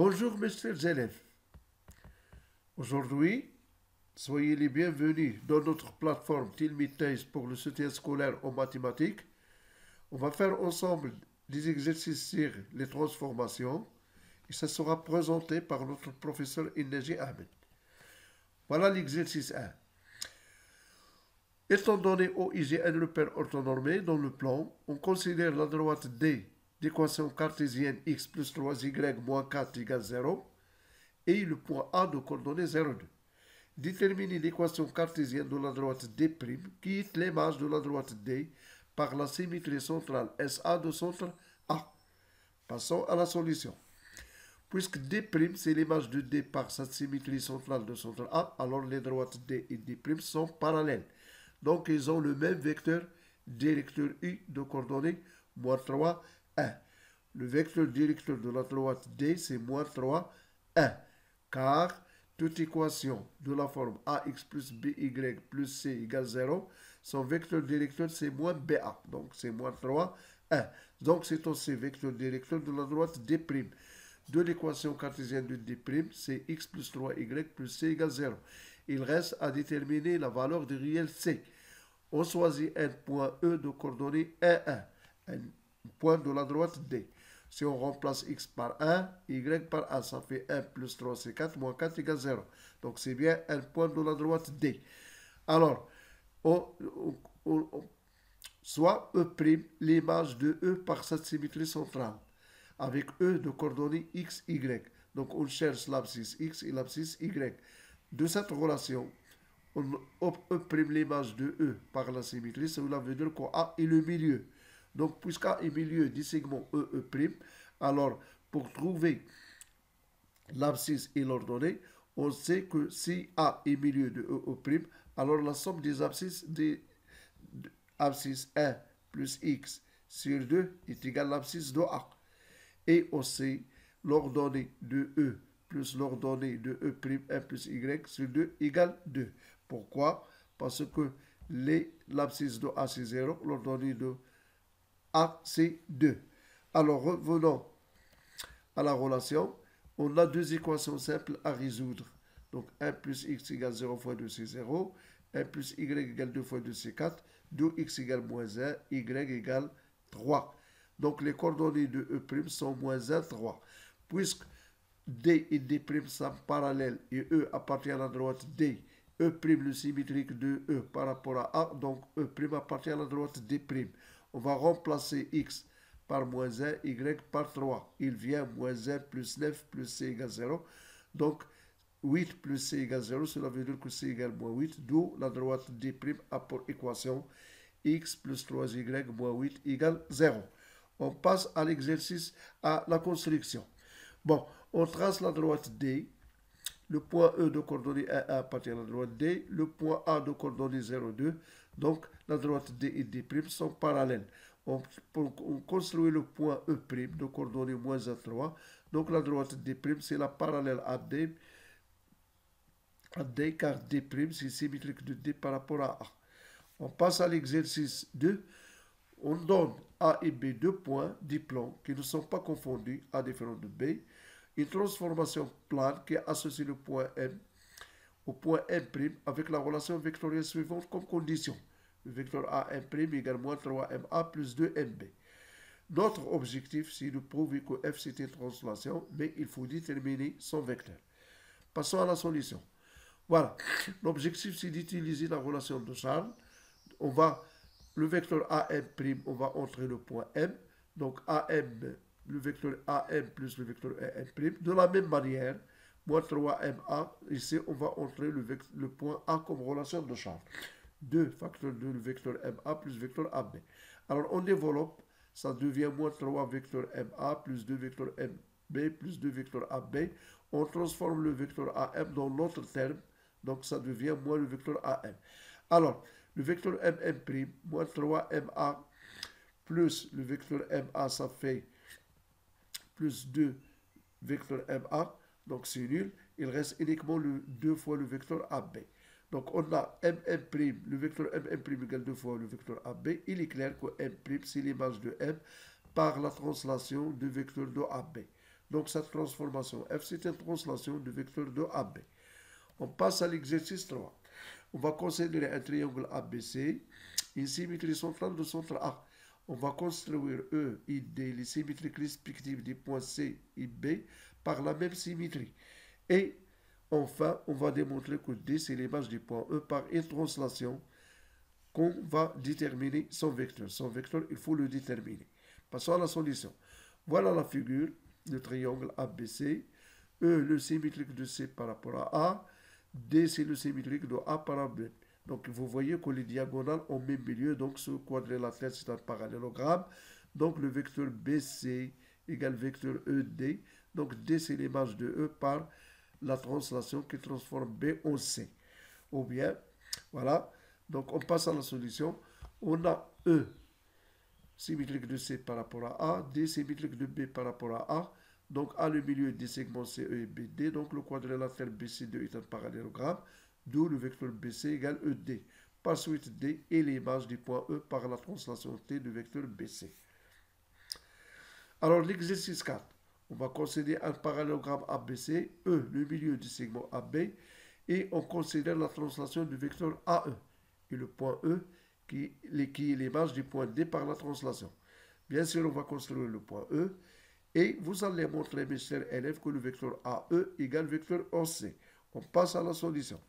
Bonjour mes chers élèves. Aujourd'hui, soyez les bienvenus dans notre plateforme Tilmitays pour le soutien scolaire en mathématiques. On va faire ensemble des exercices sur les transformations et ça sera présenté par notre professeur Innaji Ahmed. Voilà l'exercice 1. Étant donné O et G un repère orthonormé dans le plan, on considère la droite D d'équation cartésienne x plus 3y moins 4 égale 0 et le point A de coordonnées 0,2. Déterminer l'équation cartésienne de la droite D' quitte l'image de la droite D par la symétrie centrale SA de centre A. Passons à la solution. Puisque D' c'est l'image de D par sa symétrie centrale de centre A, alors les droites D et D' sont parallèles. Donc ils ont le même vecteur directeur U de coordonnées moins 3, 1. Le vecteur directeur de la droite D, c'est moins 3, 1. Car toute équation de la forme ax plus by plus c égale 0, son vecteur directeur c'est moins ba. Donc c'est moins 3, 1. Donc c'est aussi vecteur directeur de la droite D'. De l'équation cartésienne de D', c'est x plus 3y plus c égale 0. Il reste à déterminer la valeur du réel c. On choisit un point E de coordonnées 1, 1. Un point de la droite D. Si on remplace x par 1, y par 1, ça fait 1 plus 3, c'est 4, moins 4 égale 0. Donc c'est bien un point de la droite D. Alors, soit E', l'image de E par cette symétrie centrale, avec E de coordonnées x, y. Donc on cherche l'abscisse x et l'abscisse y. De cette relation, on E' l'image de E par la symétrie, cela veut dire qu'A est le milieu. Donc, puisqu'A est milieu du segment E', alors pour trouver l'abscisse et l'ordonnée, on sait que si A est milieu de E', alors la somme des abscisses abscisse 1 plus x sur 2 est égale à l'abscisse de A. Et aussi, l'ordonnée de E plus l'ordonnée de E', 1 plus y sur 2 égale 2. Pourquoi? Parce que l'abscisse de A c'est 0, l'ordonnée de A c'est 2. Alors revenons à la relation. On a deux équations simples à résoudre. Donc 1 plus x égale 0 fois 2 c'est 0. 1 plus y égale 2 fois 2 c'est 4. 2x égale moins 1. Y égale 3. Donc les coordonnées de E' sont moins 1, 3. Puisque D et D' sont parallèles et E appartient à la droite D, E' le symétrique de E par rapport à A, donc E' appartient à la droite D'. On va remplacer x par moins 1, y par 3. Il vient moins 1 plus 9 plus c égale 0. Donc 8 plus c égale 0, cela veut dire que c égale moins 8, d'où la droite D' a pour équation x plus 3y moins 8 égale 0. On passe à l'exercice, à la construction. Bon, on trace la droite D. Le point E de coordonnées 1, 1 appartient à la droite D. Le point A de coordonnées 0, 2. Donc, la droite D et D' sont parallèles. On construit le point E' de coordonnées moins 1, 3. Donc, la droite D' c'est la parallèle à D car D' c'est symétrique de D par rapport à A. On passe à l'exercice 2. On donne A et B deux points des plans qui ne sont pas confondus A différent de B. Une transformation plane qui associe le point M au point M' avec la relation vectorielle suivante comme condition. Le vecteur A'' égale moins 3MA plus 2MB. Notre objectif, c'est de prouver que F c'est une translation, mais il faut déterminer son vecteur. Passons à la solution. Voilà. L'objectif, c'est d'utiliser la relation de Charles. Le vecteur AM', on va entrer le point M. Donc AM, le vecteur AM plus le vecteur AM'. De la même manière, moins 3MA, ici, on va entrer le point A comme relation de Charles. 2 facteur de le vecteur MA plus vecteur AB. Alors on développe, ça devient moins 3 vecteur MA plus 2 vecteur MB plus 2 vecteur AB. On transforme le vecteur AM dans l'autre terme, donc ça devient moins le vecteur AM. Alors, le vecteur MM', moins 3MA plus le vecteur MA, ça fait plus 2 vecteur MA, donc c'est nul. Il reste uniquement 2 fois le vecteur AB. Donc on a MM', le vecteur MM' égale 2 fois le vecteur AB. Il est clair que M' c'est l'image de M par la translation du vecteur de AB. Donc cette transformation F, c'est une translation du vecteur de AB. On passe à l'exercice 3. On va considérer un triangle ABC, une symétrie centrale de centre A. On va construire E, I, D, les symétriques respectives des points C et B par la même symétrie. Et enfin, on va démontrer que D, c'est l'image du point E par une translation qu'on va déterminer son vecteur. Son vecteur, il faut le déterminer. Passons à la solution. Voilà la figure du triangle ABC. E, le symétrique de C par rapport à A. D, c'est le symétrique de A par rapport à B. Donc, vous voyez que les diagonales ont même milieu. Donc, ce quadrilatère, c'est un parallélogramme. Donc, le vecteur BC égale vecteur ED. Donc, D, c'est l'image de E par la translation qui transforme B en C. Ou bien, voilà. Donc, on passe à la solution. On a E, symétrique de C par rapport à A. D, symétrique de B par rapport à A. Donc, à le milieu des segments CE et BD. Donc, le quadrilatère BC2 est un parallélogramme. D'où le vecteur BC égale ED. Par suite, D est l'image du point E par la translation T du vecteur BC. Alors, l'exercice 4. On va considérer un parallélogramme ABC, E, le milieu du segment AB, et on considère la translation du vecteur AE, et le point E, qui est l'image du point D par la translation. Bien sûr, on va construire le point E, et vous allez montrer, mes chers élèves, que le vecteur AE égale vecteur OC. On passe à la solution.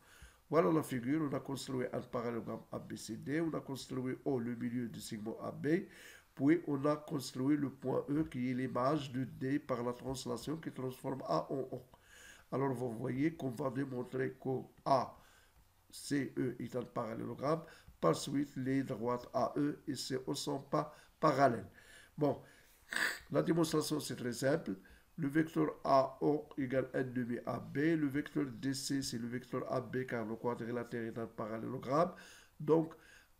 Voilà la figure. On a construit un parallélogramme ABCD. On a construit O, le milieu du segment AB. Puis, on a construit le point E qui est l'image de D par la translation qui transforme A en O. Alors, vous voyez qu'on va démontrer que ACE est un parallélogramme. Par suite, les droites AE et CO ne sont pas parallèles. Bon, la démonstration, c'est très simple. Le vecteur AO égale 1,5 AB. Le vecteur DC, c'est le vecteur AB car le quadrilatère est un parallélogramme. Donc,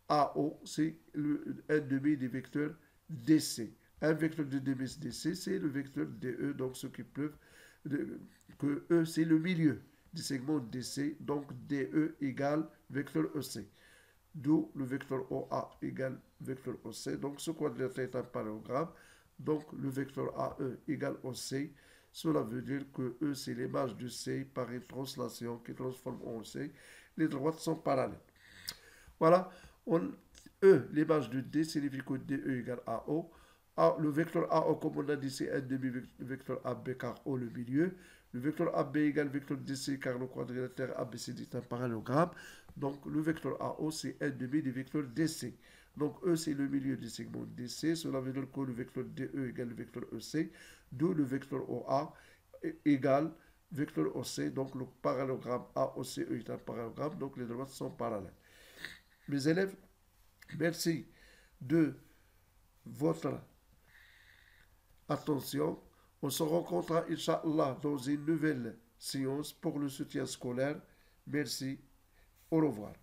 AO, c'est le 1,5 des vecteurs DC. Un vecteur de DC, c'est le vecteur DE. Donc, ce qui prouve que E, c'est le milieu du segment DC. Donc, DE égale vecteur EC. D'où le vecteur OA égale vecteur OC. Donc, ce quadrilatère est un parallélogramme. Donc, le vecteur AE égale OC. Cela veut dire que E, c'est l'image de C par une translation qui transforme en C. Les droites sont parallèles. Voilà. E, l'image de D, signifie que DE égale AO. Le vecteur AO, comme on a dit, c'est un demi-vecteur AB car O le milieu. Le vecteur AB égale vecteur DC car le quadrilatère ABCD est un parallélogramme. Donc, le vecteur AO, c'est un demi des vecteurs DC. Donc, E, c'est le milieu du segment DC. Cela veut dire que le vecteur DE égale le vecteur EC. D'où le vecteur OA égale vecteur OC. Donc, le parallélogramme AOCE est un parallélogramme. Donc, les droites sont parallèles. Mes élèves, merci de votre attention. On se rencontrera, Inch'Allah, dans une nouvelle séance pour le soutien scolaire. Merci. Au revoir.